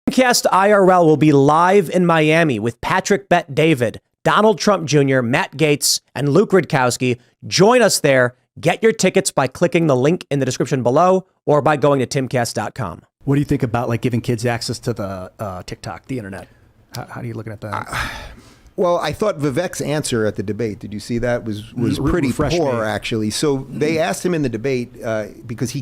Timcast IRL will be live in Miami with Patrick Bet David, Donald Trump Jr., Matt Gaetz, and Luke Rudkowski. Join us there. Get your tickets by clicking the link in the description below or by going to timcast.com. What do you think about like giving kids access to the TikTok, the internet? How are you looking at that? Well, I thought Vivek's answer at the debate, did you see that, was pretty poor, actually. So they asked him in the debate because he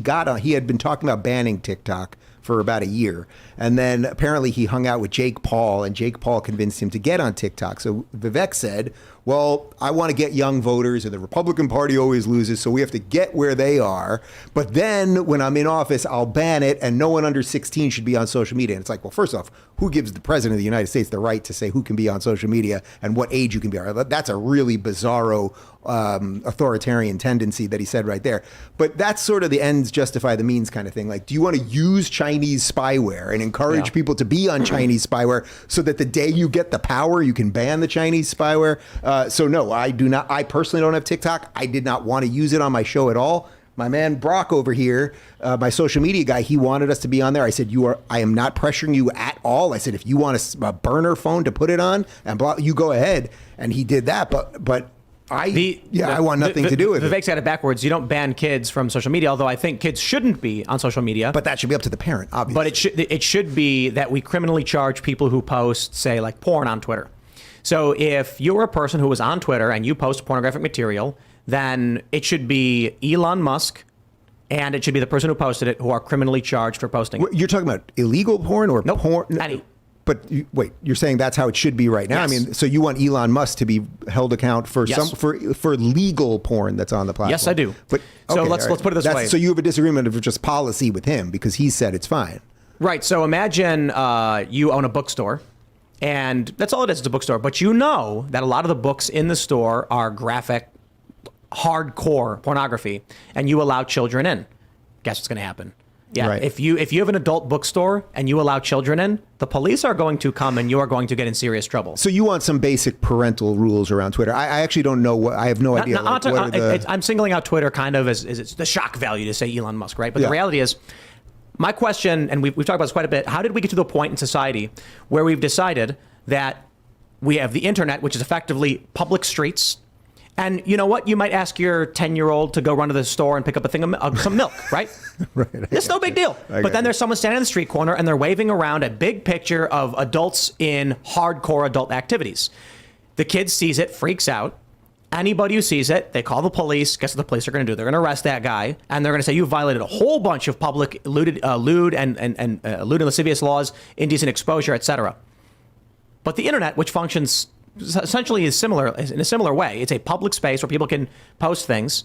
had been talking about banning TikTok for about a year. And then apparently he hung out with Jake Paul, and Jake Paul convinced him to get on TikTok. So Vivek said, well, I want to get young voters, and the Republican Party always loses, so we have to get where they are. But then when I'm in office, I'll ban it, and no one under 16 should be on social media. And it's like, well, first off, who gives the president of the United States the right to say who can be on social media and what age you can be on? That's a really bizarro authoritarian tendency that he said right there. But that's sort of the ends justify the means kind of thing. Like, do you want to use Chinese spyware and encourage people to be on Chinese spyware so that the day you get the power, you can ban the Chinese spyware? So no, I do not. I personally don't have TikTok. I did not want to use it on my show at all. My man Brock over here, my social media guy, he wanted us to be on there. I said, I am not pressuring you at all. I said, if you want a burner phone to put it on and you go ahead. And he did that. But I want nothing to do with it. Vivek's got it backwards. You don't ban kids from social media, although I think kids shouldn't be on social media. But that should be up to the parent, obviously. But it should be that we criminally charge people who post, say, like porn on Twitter. So if you're a person who was on Twitter and you post pornographic material, then it should be Elon Musk and it should be the person who posted it who are criminally charged for posting it. You're talking about illegal porn or nope, porn? Any. But wait, you're saying that's how it should be right now? Yes. I mean, so you want Elon Musk to be held account for for legal porn that's on the platform? Yes, I do. But so okay, let's put it this way. So you have a disagreement of just policy with him because he said it's fine. Right. So imagine you own a bookstore. And that's all it is. It's a bookstore. But you know that a lot of the books in the store are graphic, hardcore pornography, and you allow children in. Guess what's going to happen? Yeah. Right. If you have an adult bookstore and you allow children in, the police are going to come and you are going to get in serious trouble. So you want some basic parental rules around Twitter? I actually don't know. I have no idea. I'm singling out Twitter kind of as it's the shock value to say Elon Musk, right? But the reality is, my question, and we've talked about this quite a bit, how did we get to the point in society where we've decided that we have the internet, which is effectively public streets, and you know what? You might ask your 10-year-old to go run to the store and pick up a thing of some milk, right? Right. It's no big deal. But then there's someone standing in the street corner and they're waving around a big picture of adults in hardcore adult activities. The kid sees it, freaks out. Anybody who sees it, they call the police. Guess what the police are going to do? They're going to arrest that guy, and they're going to say you violated a whole bunch of public lewd and lascivious laws, indecent exposure, etc. But the internet, which functions essentially in a similar way, it's a public space where people can post things.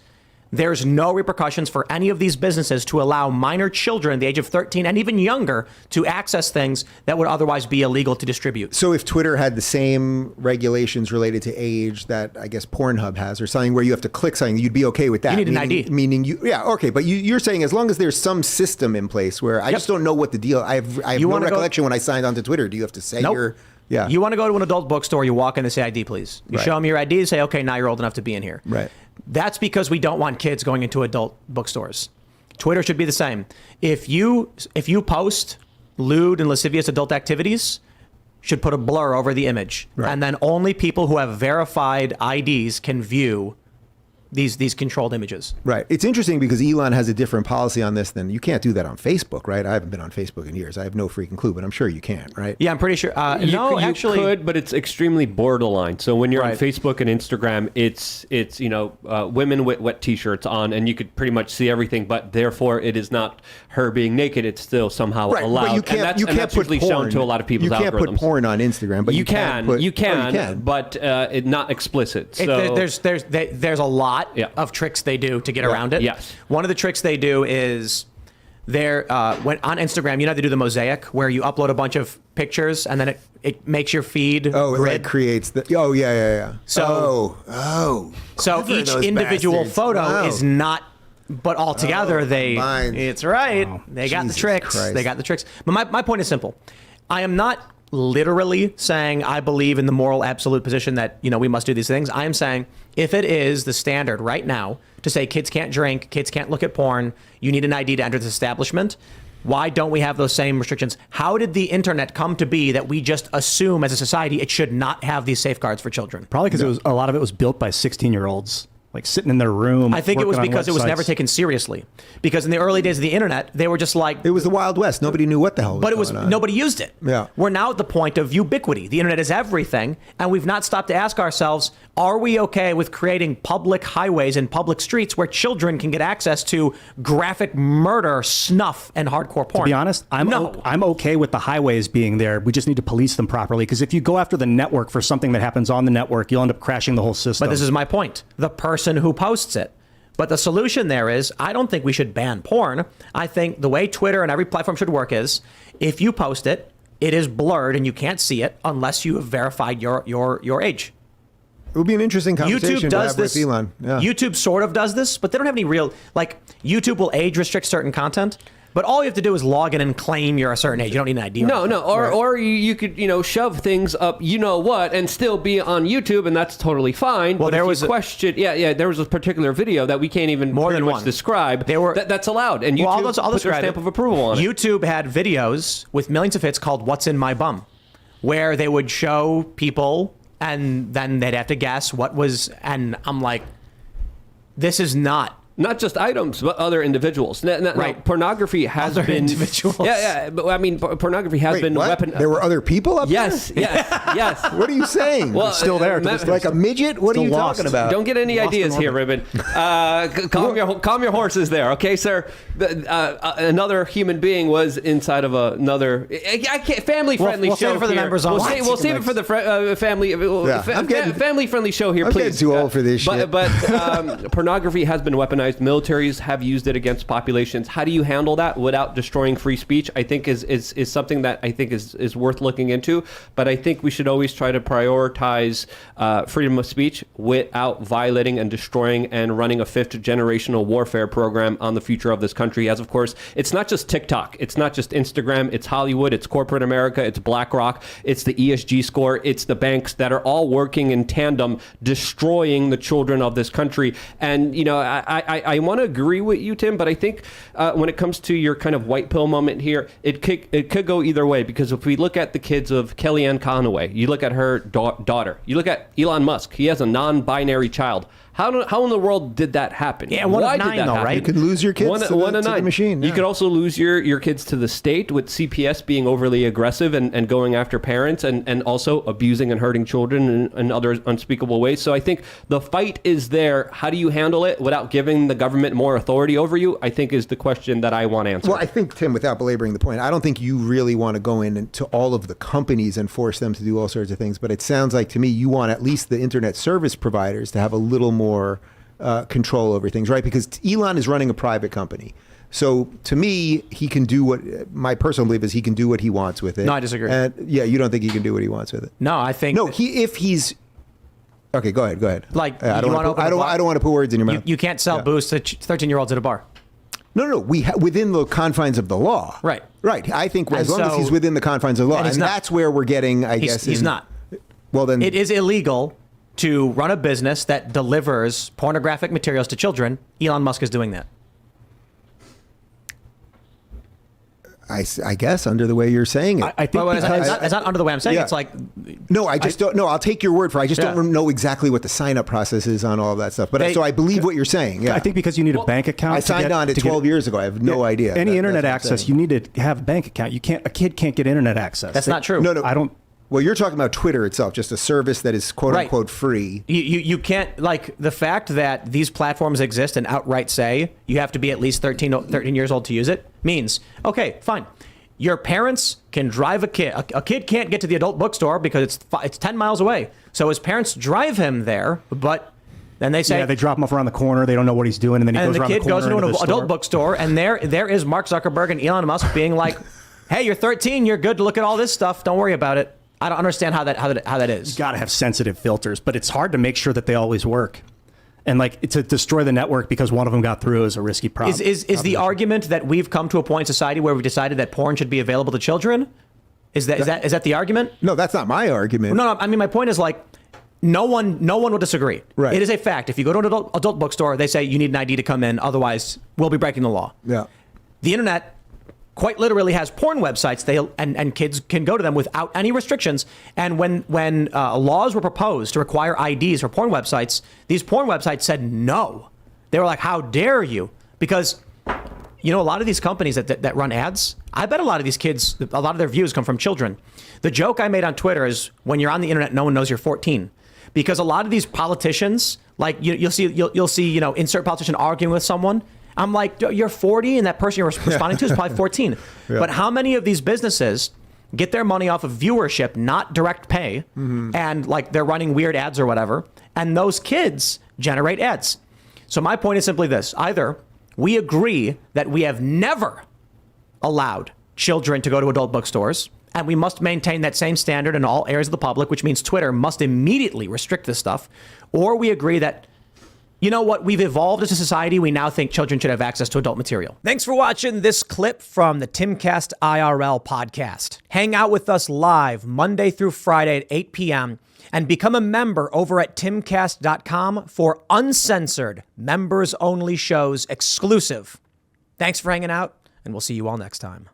There's no repercussions for any of these businesses to allow minor children, the age of 13 and even younger, to access things that would otherwise be illegal to distribute. So if Twitter had the same regulations related to age that I guess Pornhub has, or something where you have to click something, you'd be okay with that. You need an ID. Meaning okay, but you're saying as long as there's some system in place where I just don't know what the deal. I have no recollection when I signed onto Twitter. Do you have to say your... Yeah. You want to go to an adult bookstore, you walk in and say ID, please. You show them your ID and say, okay, now you're old enough to be in here. Right. That's because we don't want kids going into adult bookstores. Twitter should be the same. If you post lewd and lascivious adult activities, should put a blur over the image. Right. And then only people who have verified IDs can view these controlled images. Right. It's interesting because Elon has a different policy on this than you can't do that on Facebook, right? I haven't been on Facebook in years. I have no freaking clue, but I'm sure you can, right? Yeah, I'm pretty sure. You could, but it's extremely borderline. So when you're on Right. Facebook and Instagram, it's women with wet t-shirts on, and you could pretty much see everything. But therefore, it is not her being naked. It's still somehow allowed. But you can't, and you can't that's put usually porn. shown to a lot of people's algorithms. You can't put porn on Instagram, but you can, but it's not explicit. So There's a lot of tricks they do to get around it. Yes. One of the tricks they do is when on Instagram, you know, they do the mosaic where you upload a bunch of pictures and then it makes your feed grid. It like creates the. Oh yeah. So so each individual photo is not. But altogether, it's right. Wow. They got the tricks. Christ. They got the tricks. But my point is simple. I am not literally saying I believe in the moral absolute position that, you know, we must do these things. I am saying if it is the standard right now to say kids can't drink, kids can't look at porn, you need an ID to enter this establishment, Why don't we have those same restrictions? How did the internet come to be that we just assume as a society it should not have these safeguards for children? Probably because a lot of it was built by 16-year-olds. Like sitting in their room. I think it was because it was never taken seriously. Because in the early days of the internet, they were just like... It was the Wild West. Nobody knew what the hell was going on. Nobody used it. Yeah. We're now at the point of ubiquity. The internet is everything, and we've not stopped to ask ourselves, are we okay with creating public highways and public streets where children can get access to graphic murder, snuff, and hardcore porn? To be honest, I'm okay with the highways being there. We just need to police them properly, because if you go after the network for something that happens on the network, you'll end up crashing the whole system. But this is my point. The person who posts it. But the solution there is, I don't think we should ban porn. I think the way Twitter and every platform should work is, if you post it, it is blurred and you can't see it unless you have verified your age. It would be an interesting conversation YouTube does to have with Elon. Yeah. YouTube sort of does this, but they don't have any real, like, YouTube will age restrict certain content. But all you have to do is log in and claim you're a certain age. You don't need an ID. Or you could shove things up, and still be on YouTube, and that's totally fine. Well, but there was a question. There was a particular video that we can't even describe. That's allowed, and YouTube put their stamp of approval on it. YouTube had videos with millions of hits called "What's in My Bum," where they would show people, and then they'd have to guess what was. And I'm like, this is not just items, but other individuals. Right. Pornography has other been... individuals. Yeah. But I mean, pornography has been weapon... There were other people up there? Yes. What are you saying? Well, it's still there. Like a midget? What are you talking about? Don't get any ideas here, Ribbon. Calm your horses there, okay, sir? Another human being was inside of another... family-friendly show save it for the members on. We'll save it for the family-friendly show here, please. I'm getting too old for this shit. But pornography has been weaponized. Militaries have used it against populations. How do you handle that without destroying free speech? I think is something that I think is worth looking into. But I think we should always try to prioritize freedom of speech without violating and destroying and running a fifth generational warfare program on the future of this country. As of course, it's not just TikTok, it's not just Instagram, it's Hollywood, it's corporate America, it's BlackRock, it's the ESG score, it's the banks that are all working in tandem, destroying the children of this country. And I want to agree with you, Tim, but I think when it comes to your kind of white pill moment here, it could go either way, because if we look at the kids of Kellyanne Conway, you look at her daughter, you look at Elon Musk, he has a non-binary child. How in the world did that happen? Yeah, one of 9 though, right? You could lose your kids to the machine. You could also lose your kids to the state, with CPS being overly aggressive and going after parents and also abusing and hurting children in other unspeakable ways. So I think the fight is there. How do you handle it without giving the government more authority over you, I think is the question that I want answered. Well, I think, Tim, without belaboring the point, I don't think you really want to go into all of the companies and force them to do all sorts of things. But it sounds like to me you want at least the internet service providers to have a little more control over things, right? Because Elon is running a private company. So to me, he can do what, my personal belief is he can do what he wants with it. No, I disagree. You don't think he can do what he wants with it? No, I think... No, Okay, go ahead. Like, I don't want to put words in your mouth. You can't sell booze to 13-year-olds at a bar. No. Within the confines of the law. Right. I think as long as he's within the confines of the law. And that's where we're getting, I guess... He's not. Well, then... It is illegal to run a business that delivers pornographic materials to children. Elon Musk is doing that. I guess under the way you're saying it. I think it's not under the way I'm saying. Yeah. It's like... No, I just don't know. I'll take your word for it. I just don't know exactly what the sign-up process is on all of that stuff. But so I believe what you're saying. Yeah. I think because you need a bank account. I signed on it 12 years ago. I have no idea. Any internet access, you need to have a bank account. A kid can't get internet access. That's not true. No. I don't... Well, you're talking about Twitter itself, just a service that is quote unquote free. You can't, like, the fact that these platforms exist and outright say you have to be at least 13 years old to use it means, okay, fine. Your parents can drive a kid. A kid can't get to the adult bookstore because it's 10 miles away. So his parents drive him there, but then they say... Yeah, they drop him off around the corner. They don't know what he's doing, and then he goes around the corner. And the kid goes into an adult bookstore, and there is Mark Zuckerberg and Elon Musk being like, hey, you're 13, you're good to look at all this stuff. Don't worry about it. I don't understand how that is. You got to have sensitive filters, but it's hard to make sure that they always work. And like to destroy the network because one of them got through is a risky problem. Is the argument that we've come to a point in society where we've decided that porn should be available to children? Is that the argument? No, that's not my argument. No. I mean, my point is, like, no one will disagree. Right. It is a fact. If you go to an adult bookstore, they say you need an ID to come in, otherwise we'll be breaking the law. Yeah. The internet quite literally has porn websites. And kids can go to them without any restrictions. And when laws were proposed to require IDs for porn websites, these porn websites said no. They were like, how dare you? Because, a lot of these companies that run ads, I bet a lot of these kids, a lot of their views come from children. The joke I made on Twitter is when you're on the internet, no one knows you're 14. Because a lot of these politicians, like you'll see, insert politician arguing with someone. I'm like, you're 40 and that person you're responding to is probably 14. Yeah. But how many of these businesses get their money off of viewership, not direct pay, and like they're running weird ads or whatever, and those kids generate ads. So my point is simply this. Either we agree that we have never allowed children to go to adult bookstores, and we must maintain that same standard in all areas of the public, which means Twitter must immediately restrict this stuff, or we agree that, we've evolved as a society. We now think children should have access to adult material. Thanks for watching this clip from the Timcast IRL podcast. Hang out with us live Monday through Friday at 8 p.m. and become a member over at timcast.com for uncensored, members-only shows exclusive. Thanks for hanging out, and we'll see you all next time.